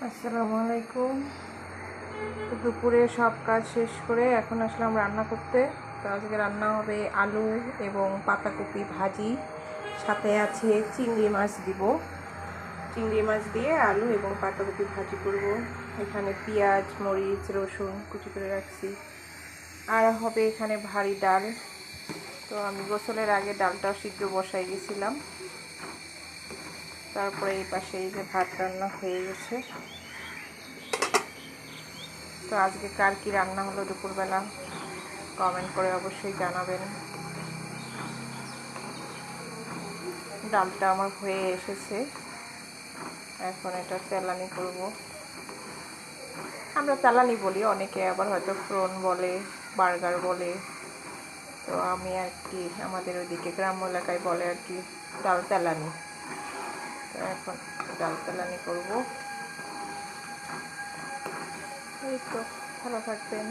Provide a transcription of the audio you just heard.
আসসালামু আলাইকুম। তো দুপুরে সব কাজ শেষ করে এখন আসলাম রান্না করতে। তো আজকে রান্না হবে আলু এবং পাতাকপি ভাজি, সাথে আছে চিংড়ি মাছ দিব। চিংড়ি মাছ দিয়ে আলু এবং পাতাকপি ভাজি করব। এখানে পেঁয়াজ, মরিচ, রসুন কুচি করে রাখছি। আর হবে এখানে ভারী ডাল। তো আমি গোসলের আগে ডালটাও সিদ্ধ বসাই গেছিলাম। তারপরে এই পাশে এই যে ভাত রান্না হয়ে গেছে। তো আজকে কার কি রান্না হলো দুপুরবেলা কমেন্ট করে অবশ্যই জানাবেন। ডালটা আমার হয়ে এসেছে, এখন এটা চালানি করব। আমরা চালানি বলি, অনেকে আবার হয়তো ফ্রন বলে, বার্গার বলে। তো আমি আর কি আমাদের ওইদিকে গ্রাম্য এলাকায় বলে আর কি ডাল চালানি। তো এখন ডাল চালানি করব। এই তো, ভালো থাকবেন।